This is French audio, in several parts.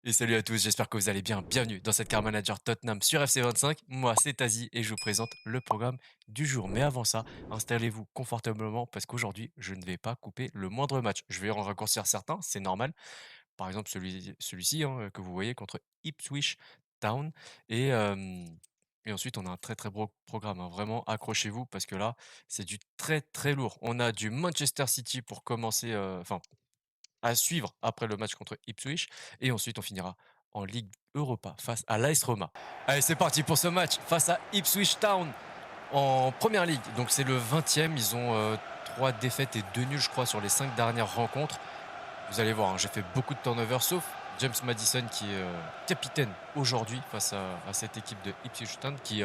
Et salut à tous, j'espère que vous allez bien. Bienvenue dans cette Car Manager Tottenham sur FC25. Moi, c'est Tazi et je vous présente le programme du jour. Mais avant ça, installez-vous confortablement parce qu'aujourd'hui, je ne vais pas couper le moindre match. Je vais en raccourcir certains, c'est normal. Par exemple, celui-ci que vous voyez contre Ipswich Town. Et, euh, et ensuite, on a un très très beau programme, hein. Vraiment, accrochez-vous parce que là, c'est du très très lourd. On a du Manchester City pour commencer, à suivre après le match contre Ipswich. Et ensuite, on finira en Ligue Europa face à l'AS Roma. Allez, c'est parti pour ce match face à Ipswich Town en Première Ligue. Donc c'est le 20e. Ils ont 3 défaites et 2 nuls, je crois, sur les 5 dernières rencontres. Vous allez voir, hein, j'ai fait beaucoup de turnovers, sauf James Maddison qui est capitaine aujourd'hui face à cette équipe de Ipswich Town qui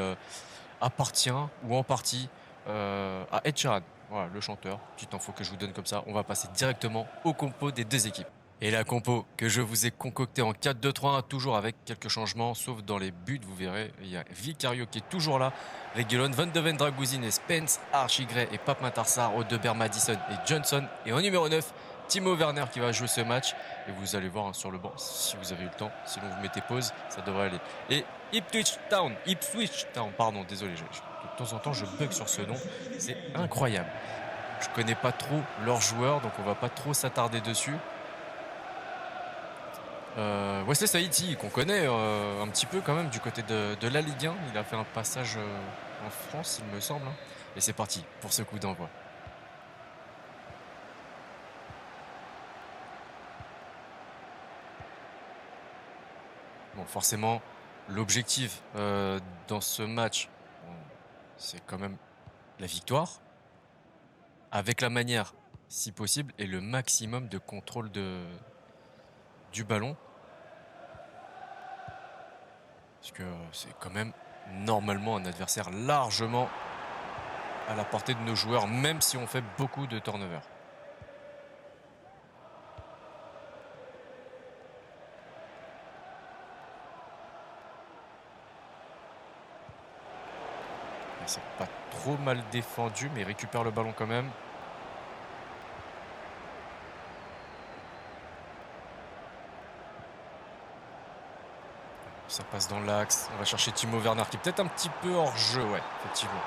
appartient ou en partie à Ed Sheeran. Voilà, le chanteur. Petite info que je vous donne comme ça. On va passer directement au compo des deux équipes. Et la compo que je vous ai concoctée en 4-2-3-1, toujours avec quelques changements, sauf dans les buts, vous verrez, il y a Vicario qui est toujours là, Reguilon, Van de Ven, Dragouzine et Spence, Archie Gray et Pape Matarsar, Odeberg, Madison et Johnson. Et en numéro 9, Timo Werner qui va jouer ce match. Et vous allez voir, hein, sur le banc, si vous avez eu le temps, sinon vous mettez pause, ça devrait aller. Et Ipswich Town, pardon, désolé, de temps en temps je bug sur ce nom, c'est incroyable. Je connais pas trop leurs joueurs, donc on va pas trop s'attarder dessus. Wesley Saïti, qu'on connaît un petit peu quand même du côté de la Ligue 1, il a fait un passage en France, il me semble, hein. Et c'est parti pour ce coup d'envoi. Bon, forcément, l'objectif dans ce match, bon, c'est quand même la victoire, avec la manière, si possible, et le maximum de contrôle du ballon. Parce que c'est quand même normalement un adversaire largement à la portée de nos joueurs, même si on fait beaucoup de turnovers. C'est pas trop mal défendu, mais il récupère le ballon quand même. Ça passe dans l'axe. On va chercher Timo Werner qui est peut-être un petit peu hors jeu, ouais, effectivement.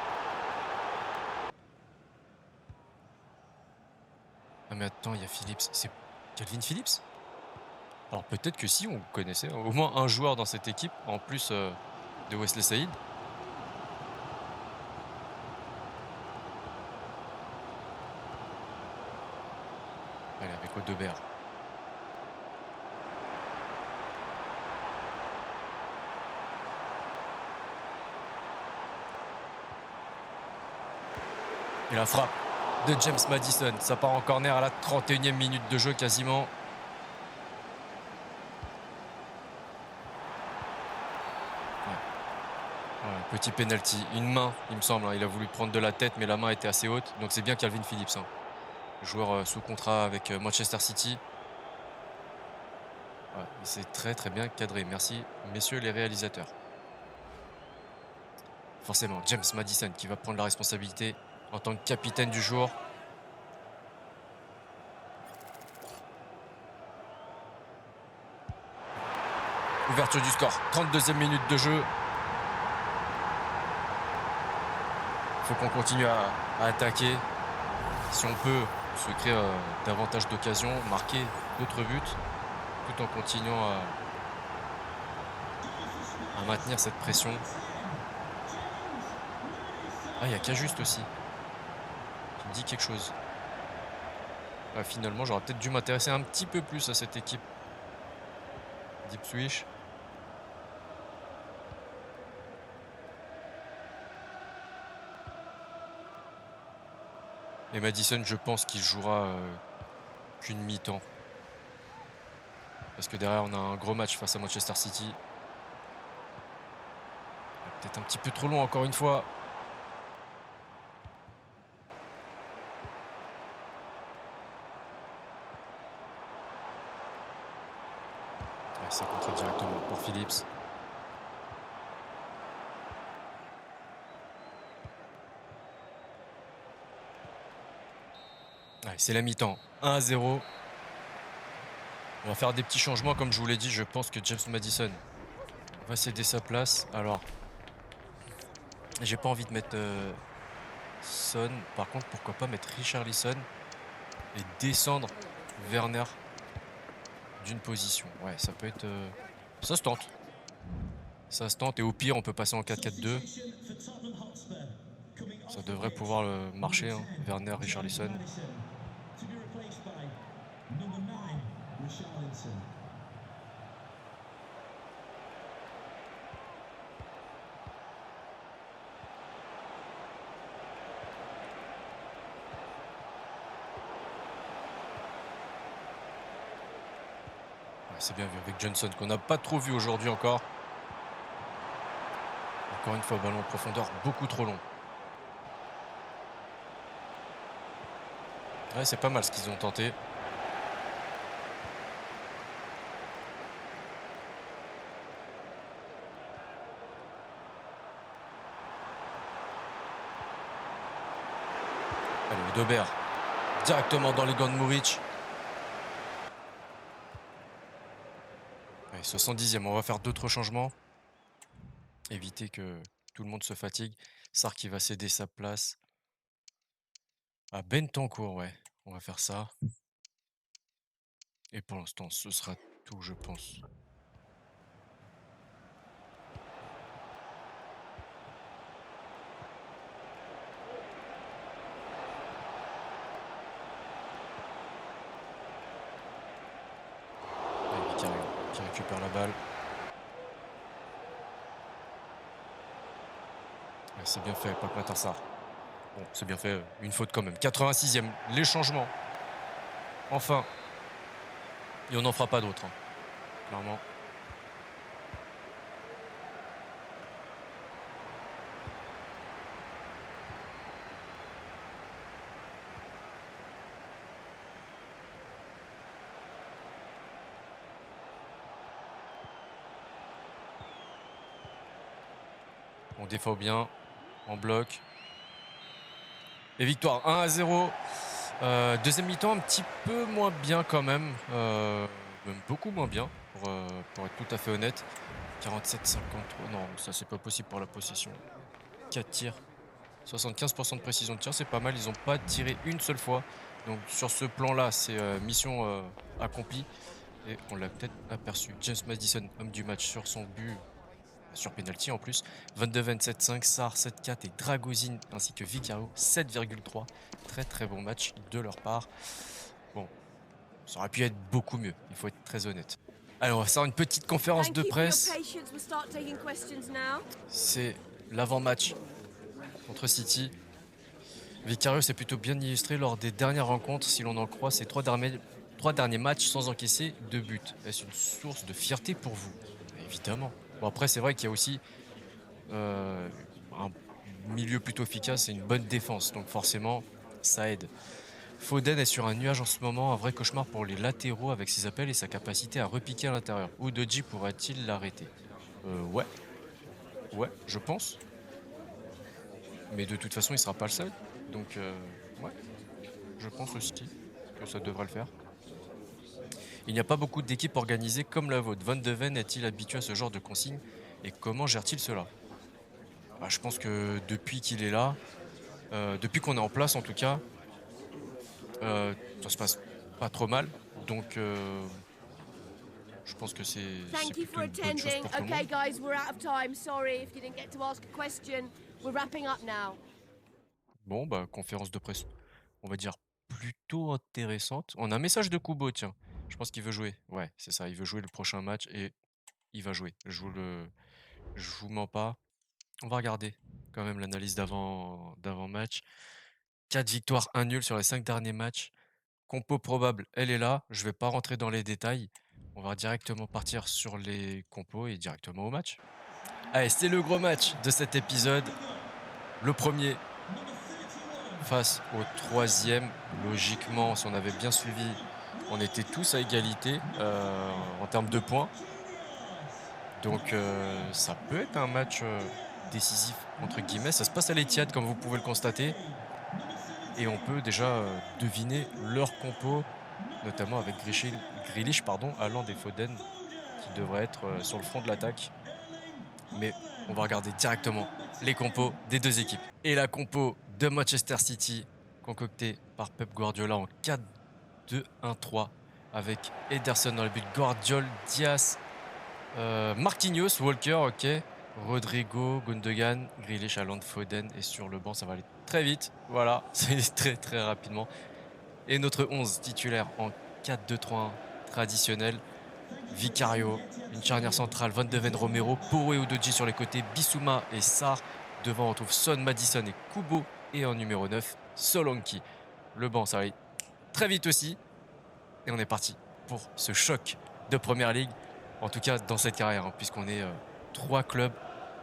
Ah mais attends, il y a Phillips. C'est Calvin Phillips? Alors peut-être que si, on connaissait au moins un joueur dans cette équipe, en plus de Wesley Saïd. Allez, avec Odeberg. Et la frappe de James Maddison. Ça part en corner à la 31e minute de jeu quasiment. Ouais, petit penalty, une main, il me semble, hein. Il a voulu prendre de la tête, mais la main était assez haute. Donc c'est bien Calvin Phillips, hein. Joueur sous contrat avec Manchester City. Ouais, c'est très très bien cadré. Merci, messieurs les réalisateurs. Forcément, James Maddison qui va prendre la responsabilité en tant que capitaine du jour. Ouverture du score, 32e minute de jeu. Faut qu'on continue à attaquer. Si on peut se créer davantage d'occasions, marquer d'autres buts, tout en continuant à maintenir cette pression. Ah, il y a Cajuste aussi, qui me dit quelque chose. Ah, finalement, j'aurais peut-être dû m'intéresser un petit peu plus à cette équipe d'Ipswich. Et Madison, je pense qu'il jouera qu'une mi-temps. Parce que derrière, on a un gros match face à Manchester City. Peut-être un petit peu trop long encore une fois. Ouais, ça contre directement pour Phillips. Ouais, c'est la mi-temps. 1-0. On va faire des petits changements, comme je vous l'ai dit. Je pense que James Maddison va céder sa place. Alors, j'ai pas envie de mettre Son. Par contre, pourquoi pas mettre Richarlison et descendre Werner d'une position. Ouais, ça peut être... ça se tente. Ça se tente. Et au pire, on peut passer en 4-4-2. Ça devrait pouvoir marcher. Hein. Werner, Richarlison. C'est bien vu avec Johnson qu'on n'a pas trop vu aujourd'hui encore. Encore une fois, ballon en profondeur beaucoup trop long. Ouais, c'est pas mal ce qu'ils ont tenté. Allez, Odobert directement dans les gants de Muric. 70e, on va faire d'autres changements. Éviter que tout le monde se fatigue. Sarr qui va céder sa place à Bentancur, ouais. On va faire ça. Et pour l'instant, ce sera tout, je pense. Allez, qui récupère la balle. Ouais, c'est bien fait, Pape Matar Sarr. Bon, c'est bien fait, une faute quand même. 86e, les changements. Enfin. Et on n'en fera pas d'autres, hein, clairement. On défend bien, en bloc. Et victoire 1-0. Deuxième mi-temps un petit peu moins bien quand même. Même beaucoup moins bien, pour être tout à fait honnête. 47-53. Non, ça c'est pas possible pour la possession. 4 tirs. 75% de précision de tir, c'est pas mal. Ils n'ont pas tiré une seule fois. Donc sur ce plan-là, c'est mission accomplie. Et on l'a peut-être aperçu. James Maddison, homme du match sur son but. Sur penalty en plus, 22-27-5, Sarr 7-4 et Dragozin ainsi que Vicario 7,3. Très très bon match de leur part. Bon, ça aurait pu être beaucoup mieux, il faut être très honnête. Alors on va faire une petite conférence de presse. C'est l'avant-match contre City. Vicario s'est plutôt bien illustré lors des dernières rencontres, si l'on en croit ses trois derniers matchs sans encaisser de but. Est-ce une source de fierté pour vous? Évidemment. Bon après c'est vrai qu'il y a aussi un milieu plutôt efficace et une bonne défense, donc forcément ça aide. Foden est sur un nuage en ce moment, un vrai cauchemar pour les latéraux avec ses appels et sa capacité à repiquer à l'intérieur. Udogie pourra-t-il l'arrêter? Ouais, je pense. Mais de toute façon il sera pas le seul, donc ouais, je pense aussi que ça devrait le faire. Il n'y a pas beaucoup d'équipes organisées comme la vôtre. Van de Ven est-il habitué à ce genre de consignes et comment gère-t-il cela? Je pense que depuis qu'il est là, depuis qu'on est en place en tout cas, ça se passe pas trop mal. Donc je pense que c'est plutôt une bonne chose pour tout le monde. Bon, bah conférence de presse, on va dire plutôt intéressante. On a un message de Kubo, tiens. Je pense qu'il veut jouer. Ouais, c'est ça, il veut jouer le prochain match et il va jouer. Je vous mens pas. On va regarder quand même l'analyse d'avant-match. 4 victoires, 1 nul sur les 5 derniers matchs. Compo probable, elle est là. Je vais pas rentrer dans les détails. On va directement partir sur les compos et directement au match. Allez, c'est le gros match de cet épisode. Le premier face au troisième. Logiquement, si on avait bien suivi, on était tous à égalité en termes de points. Donc ça peut être un match décisif entre guillemets. Ça se passe à l'Etihad comme vous pouvez le constater. Et on peut déjà deviner leur compo, notamment avec Grealish, pardon, Haaland et Foden qui devraient être sur le front de l'attaque. Mais on va regarder directement les compos des deux équipes. Et la compo de Manchester City, concoctée par Pep Guardiola en 4-2-1-3, avec Ederson dans le but, Guardiola, Diaz, Marquinhos, Walker, ok, Rodrigo, Gundogan, Grealish, Haaland, Foden. Et sur le banc, ça va aller très vite. Voilà, c'est très très rapidement. Et notre 11 titulaire en 4-2-3-1 traditionnel. Vicario, une charnière centrale, Van de Ven, Romero, Porro et Udogie sur les côtés, Bissouma et Sarr. Devant, on retrouve Son, Madison et Kubo. Et en numéro 9, Solanki. Le banc, ça va aller très vite aussi. Et on est parti pour ce choc de Première Ligue. En tout cas, dans cette carrière, hein, puisqu'on est 3 clubs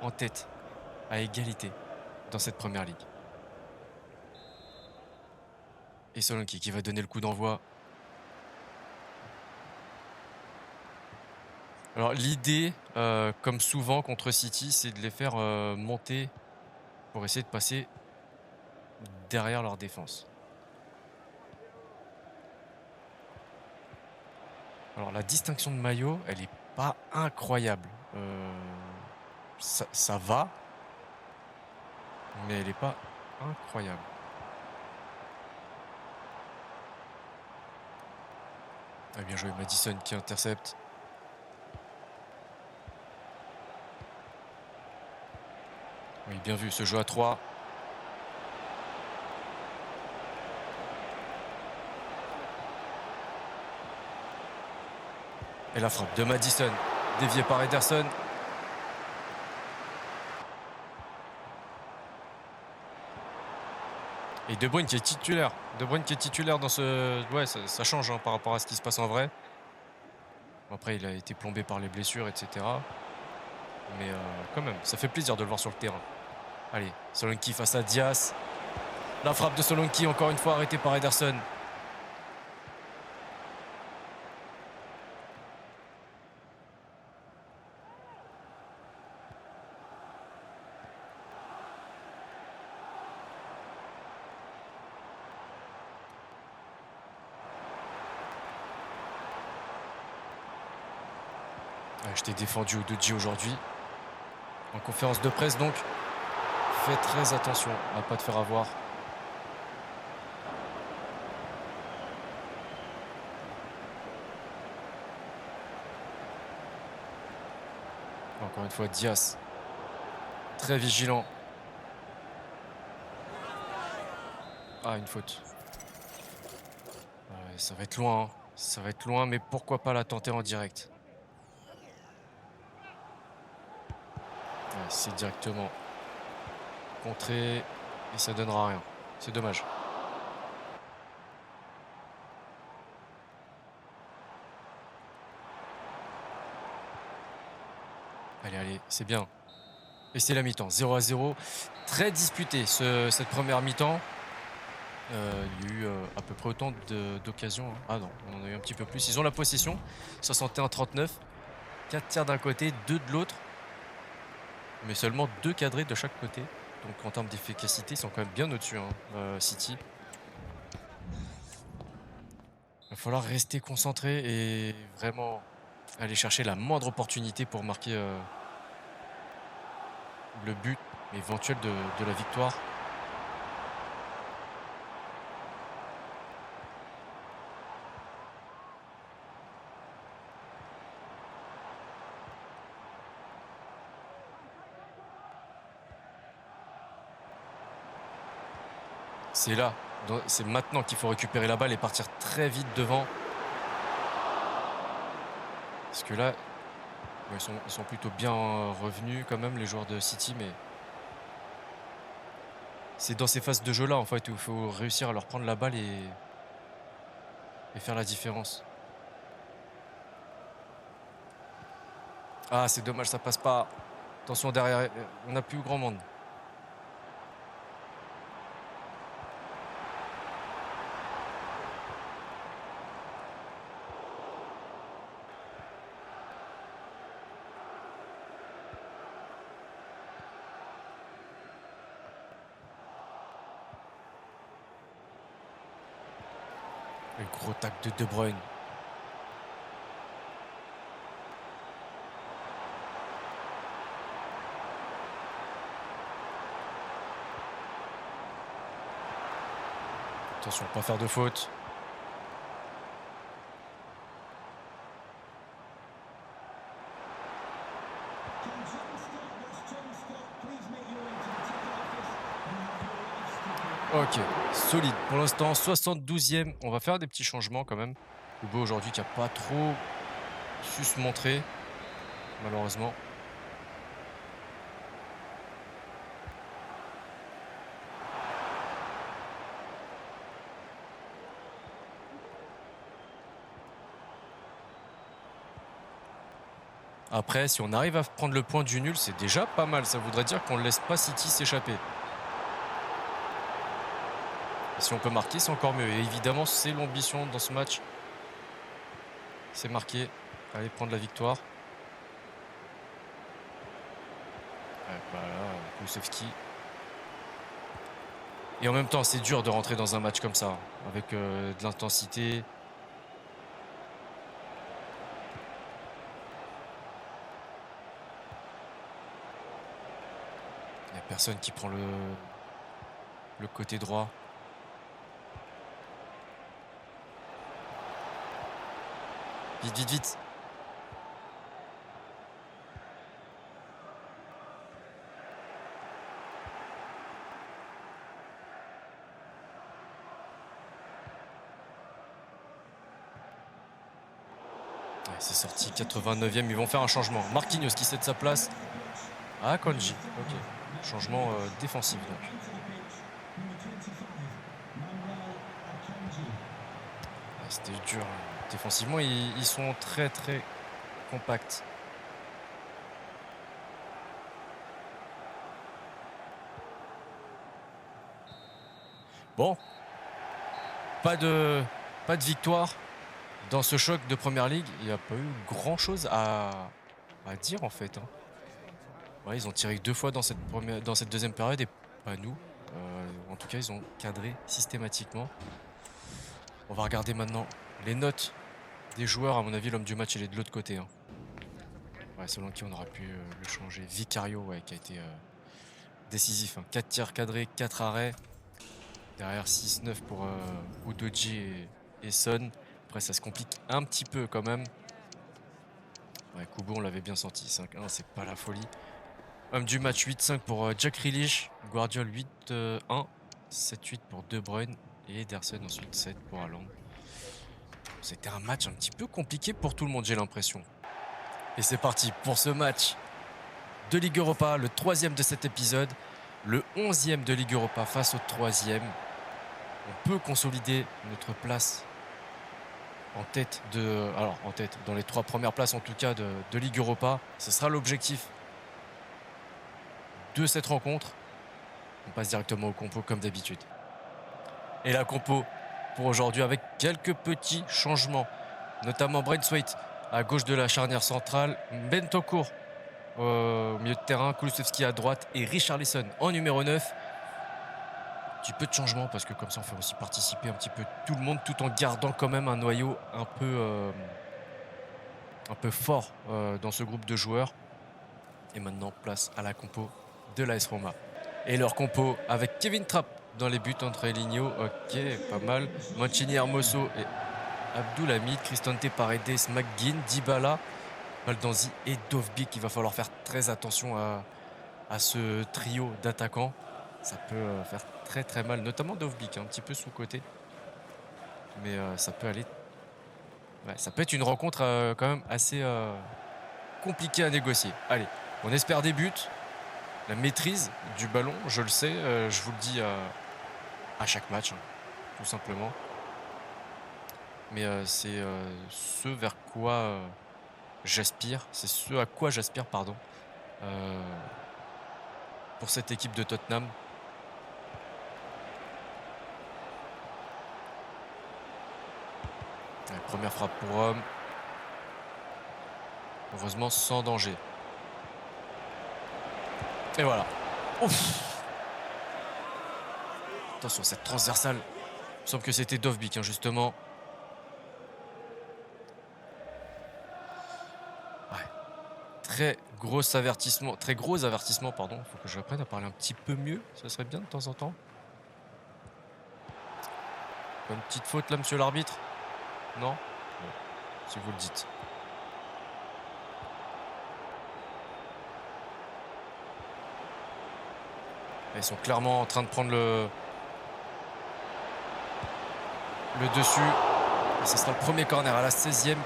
en tête, à égalité, dans cette Première Ligue. Et Solanki qui va donner le coup d'envoi. Alors l'idée, comme souvent contre City, c'est de les faire monter pour essayer de passer derrière leur défense. Alors la distinction de maillot, elle est pas incroyable. Ça va, mais elle est pas incroyable. Ah, bien joué, Madison qui intercepte. Oui, bien vu, ce jeu à 3. Et la frappe de Madison, déviée par Ederson. Et De Bruyne qui est titulaire. De Bruyne qui est titulaire dans ce... Ouais, ça change hein, par rapport à ce qui se passe en vrai. Après, il a été plombé par les blessures, etc. Mais quand même, ça fait plaisir de le voir sur le terrain. Allez, Solanki face à Diaz. La frappe de Solanki, encore une fois arrêtée par Ederson. Je t'ai défendu Udogie aujourd'hui. En conférence de presse, donc, fais très attention à ne pas te faire avoir. Encore une fois, Diaz. Très vigilant. Ah, une faute. Ouais, ça va être loin. Hein. Ça va être loin, mais pourquoi pas la tenter en direct. Ouais, c'est directement contré et ça donnera rien. C'est dommage. Allez, allez, c'est bien. Et c'est la mi-temps, 0-0. Très disputé cette première mi-temps. Il y a eu à peu près autant d'occasions. Hein. Ah non, on en a eu un petit peu plus. Ils ont la possession, 61-39. 4 tirs d'un côté, 2 de l'autre. Mais seulement 2 cadrés de chaque côté. Donc en termes d'efficacité, ils sont quand même bien au-dessus, hein, City. Il va falloir rester concentré et vraiment aller chercher la moindre opportunité pour marquer le but éventuel de la victoire. C'est là, c'est maintenant qu'il faut récupérer la balle et partir très vite devant. Parce que là, ils sont plutôt bien revenus quand même, les joueurs de City, mais c'est dans ces phases de jeu-là, en fait, où il faut réussir à leur prendre la balle et faire la différence. Ah, c'est dommage, ça passe pas. Attention derrière, on n'a plus grand monde. Le gros tac de De Bruyne. Attention, pas faire de faute. Ok, solide. Pour l'instant, 72e. On va faire des petits changements quand même. Kubo aujourd'hui qui n'a pas trop su se montrer, malheureusement. Après, si on arrive à prendre le point du nul, c'est déjà pas mal. Ça voudrait dire qu'on ne laisse pas City s'échapper. Si on peut marquer, c'est encore mieux. Et évidemment, c'est l'ambition dans ce match. C'est marqué. Allez, prendre la victoire. Ouais, voilà, Kulusevski. Et en même temps, c'est dur de rentrer dans un match comme ça, avec de l'intensité. Il n'y a personne qui prend le côté droit. Vite, vite, vite. Ouais, c'est sorti, 89e. Ils vont faire un changement. Marquinhos qui cède sa place à Akanji. Ok. Changement défensif donc. Ah, c'était dur. Défensivement, ils sont très très compacts. Bon, pas de victoire dans ce choc de Première Ligue. Il n'y a pas eu grand-chose à dire en fait. Hein. Ouais, ils ont tiré 2 fois dans cette deuxième période et pas nous. En tout cas, ils ont cadré systématiquement. On va regarder maintenant les notes des joueurs. À mon avis, l'homme du match, il est de l'autre côté. Hein. Ouais, selon qui on aura pu le changer. Vicario, ouais, qui a été décisif. Hein. 4 tirs cadrés, 4 arrêts. Derrière 6-9 pour Udoji et Son. Après, ça se complique un petit peu quand même. Ouais, Kubo, on l'avait bien senti. 5-1, c'est pas la folie. Homme du match, 8-5 pour Jack Grealish. Guardiola, 8-1. 7-8 pour De Bruyne. Et Ederson, ensuite 7 pour Haaland. C'était un match un petit peu compliqué pour tout le monde, j'ai l'impression. Et c'est parti pour ce match de Ligue Europa, le 3e de cet épisode. Le 11e de Ligue Europa face au 3e. On peut consolider notre place en tête dans les 3 premières places en tout cas de Ligue Europa. Ce sera l'objectif de cette rencontre. On passe directement au compo comme d'habitude. Et la compo pour aujourd'hui avec quelques petits changements, notamment Braithwaite à gauche de la charnière centrale, Bentancur au milieu de terrain, Kulusevski à droite et Richarlison en numéro 9. Un petit peu de changement parce que comme ça on fait aussi participer un petit peu tout le monde tout en gardant quand même un noyau un peu fort dans ce groupe de joueurs. Et maintenant place à la compo de l'AS Roma. Et leur compo avec Kevin Trapp dans les buts entre Eligno, ok, pas mal. Mancini, Hermoso et Abdulhamid, Cristante Paredes, McGinn, Dybala, Baldanzi et Dovbyk. Il va falloir faire très attention à ce trio d'attaquants. Ça peut faire très très mal, notamment Dovbyk, un petit peu sous-côté. Mais ça peut aller. Ouais, ça peut être une rencontre quand même assez compliquée à négocier. Allez, on espère des buts. La maîtrise du ballon, je le sais, je vous le dis à chaque match, hein, tout simplement. Mais c'est ce vers quoi j'aspire, c'est ce à quoi j'aspire, pardon, pour cette équipe de Tottenham. Ouais, première frappe pour Rome. Heureusement sans danger. Et voilà. Ouf. Attention, cette transversale. Il me semble que c'était Dovbyk, hein, justement. Ouais. Très gros avertissement, pardon. Il faut que je reprenne à parler un petit peu mieux. Ça serait bien de temps en temps. Pas une petite faute là, monsieur l'arbitre? Non? Bon, si vous le dites. Ils sont clairement en train de prendre le dessus. Et ce sera le premier corner à la 16e.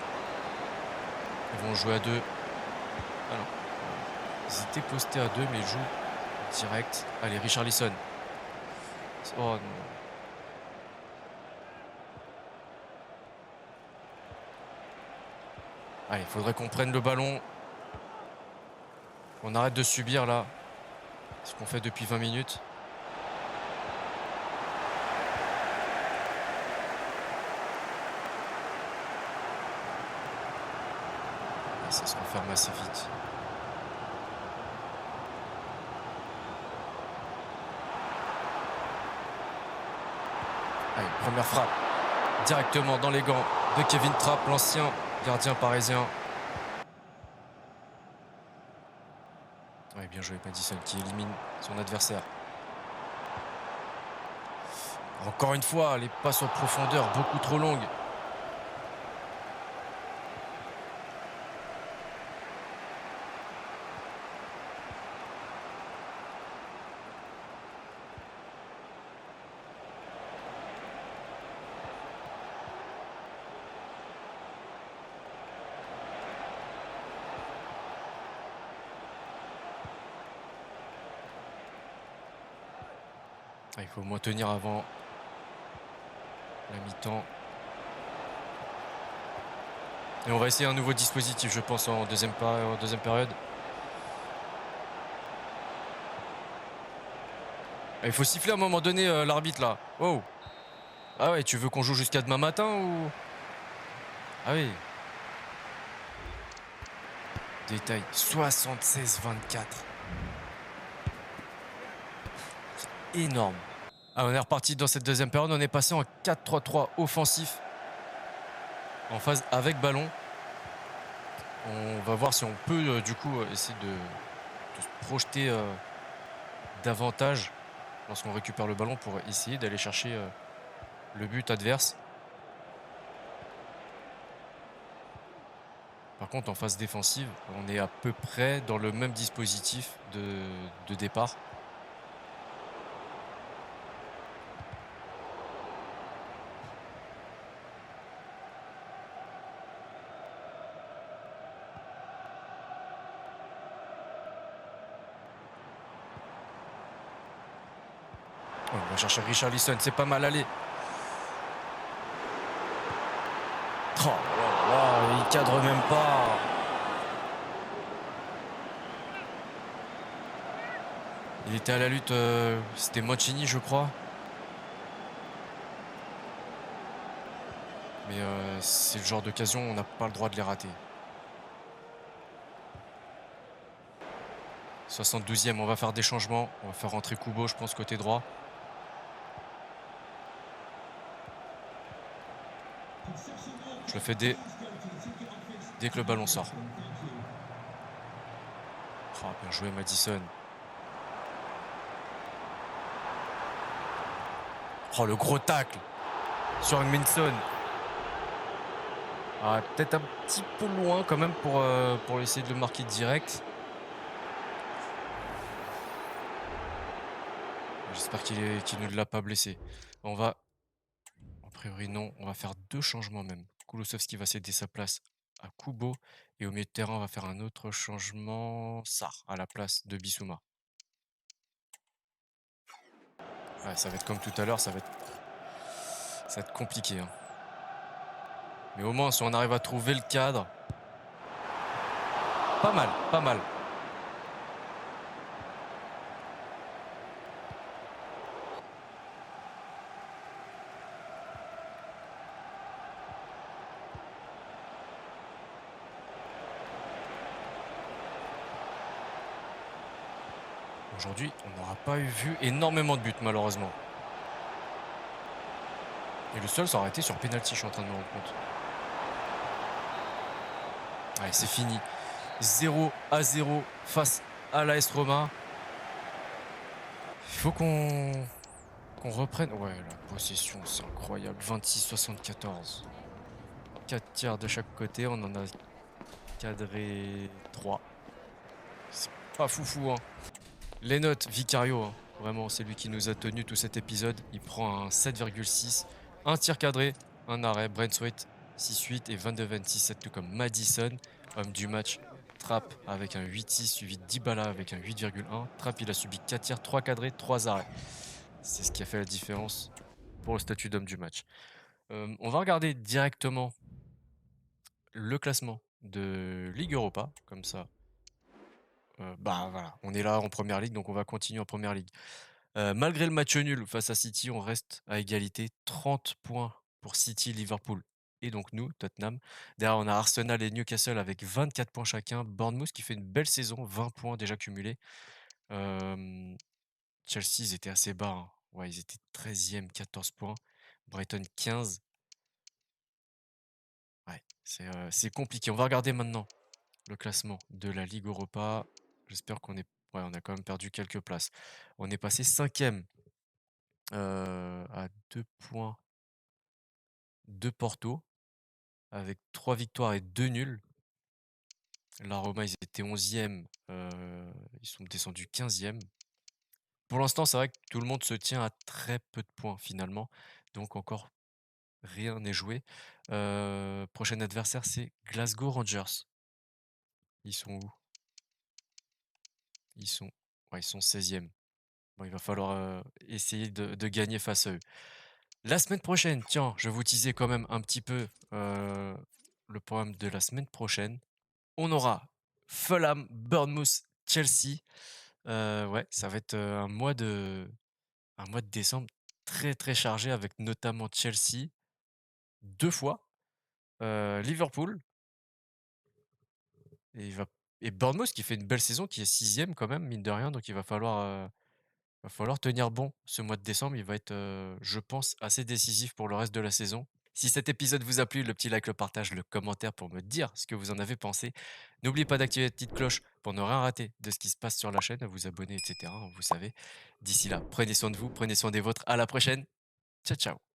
Ils vont jouer à 2. Ah non. Ils étaient postés à 2, mais ils jouent direct. Allez, Richarlison. Oh non. Allez, il faudrait qu'on prenne le ballon. On arrête de subir là. Ce qu'on fait depuis 20 minutes. Et ça se referme assez vite. Allez, première frappe. Directement dans les gants de Kevin Trapp, l'ancien gardien parisien. Ouais, bien joué Maddison qui élimine son adversaire. Encore une fois, les passes en profondeur beaucoup trop longues. Il faut au moins tenir avant la mi-temps. Et on va essayer un nouveau dispositif, je pense, en deuxième période. Il faut siffler à un moment donné, l'arbitre là. Oh. Ah ouais, tu veux qu'on joue jusqu'à demain matin ou... Ah oui. Détail, 76-24. C'est énorme. Ah, on est reparti dans cette deuxième période. On est passé en 4-3-3 offensif. En phase avec ballon. On va voir si on peut du coup essayer de se projeter davantage lorsqu'on récupère le ballon pour essayer d'aller chercher le but adverse. Par contre, en phase défensive, on est à peu près dans le même dispositif de départ. On va chercher Richarlison, c'est pas mal allé. Oh, il cadre même pas. Il était à la lutte, c'était Mancini je crois. Mais c'est le genre d'occasion, on n'a pas le droit de les rater. 72e, on va faire des changements. On va faire rentrer Kubo, je pense, côté droit. Je le fais dès que le ballon sort. Oh, bien joué Maddison. Oh, le gros tacle sur Minson. Ah, peut-être un petit peu loin quand même pour essayer de le marquer direct. J'espère qu'il ne l'a pas blessé. On va... A priori non, on va faire 2 changements même. Kulusevski va céder sa place à Kubo. Et au milieu de terrain, on va faire un autre changement. Sarr à la place de Bissouma. Ouais, ça va être comme tout à l'heure, ça va être compliqué. Hein. Mais au moins, si on arrive à trouver le cadre... Pas mal, pas mal. Aujourd'hui, on n'aura pas vu énormément de buts, malheureusement. Et le seul, ça aurait été sur penalty, je suis en train de me rendre compte. Allez, c'est fini. 0-0 face à l'AS Roma. Il faut qu'on Qu'on reprenne. Ouais, la possession, c'est incroyable. 26-74. 4 tirs de chaque côté. On en a cadré 3. C'est pas foufou, hein. Les notes, Vicario, hein. Vraiment, c'est lui qui nous a tenu tout cet épisode. Il prend un 7,6. Un tir cadré, un arrêt. Braithwaite, 6-8 et 22-26, tout comme Madison. Homme du match, Trapp avec un 8-6, suivi de Dybala avec un 8,1. Trapp, il a subi 4 tirs, 3 cadrés, 3 arrêts. C'est ce qui a fait la différence pour le statut d'homme du match. On va regarder directement le classement de Ligue Europa, comme ça. Bah voilà, on est là en première ligue, donc on va continuer en première ligue. Malgré le match nul face à City, on reste à égalité. 30 points pour City, Liverpool et donc nous, Tottenham. Derrière, on a Arsenal et Newcastle avec 24 points chacun. Bournemouth qui fait une belle saison, 20 points déjà cumulés. Chelsea, ils étaient assez bas, hein. Ouais, ils étaient 13e, 14 points. Brighton, 15. Ouais, c'est compliqué. On va regarder maintenant le classement de la Ligue Europa. J'espère qu'on est... Ouais, on a quand même perdu quelques places. On est passé 5e à 2 points de Porto, avec 3 victoires et 2 nuls. La Roma, ils étaient 11e, ils sont descendus 15e. Pour l'instant, c'est vrai que tout le monde se tient à très peu de points finalement, donc encore rien n'est joué. Prochain adversaire, c'est Glasgow Rangers. Ils sont où? Ouais, ils sont 16e. Bon, il va falloir essayer de gagner face à eux. La semaine prochaine, tiens, je vais vous teaser quand même un petit peu le programme de la semaine prochaine. On aura Fulham, Bournemouth, Chelsea. Ouais, ça va être un mois de décembre très très chargé avec notamment Chelsea 2 fois, Liverpool et, et Bournemouth qui fait une belle saison, qui est 6e quand même, mine de rien. Donc il va falloir tenir bon ce mois de décembre. Il va être, je pense, assez décisif pour le reste de la saison. Si cet épisode vous a plu, le petit like, le partage, le commentaire pour me dire ce que vous en avez pensé. N'oubliez pas d'activer la petite cloche pour ne rien rater de ce qui se passe sur la chaîne, à vous abonner, etc., hein, vous savez. D'ici là, prenez soin de vous, prenez soin des vôtres. À la prochaine. Ciao, ciao.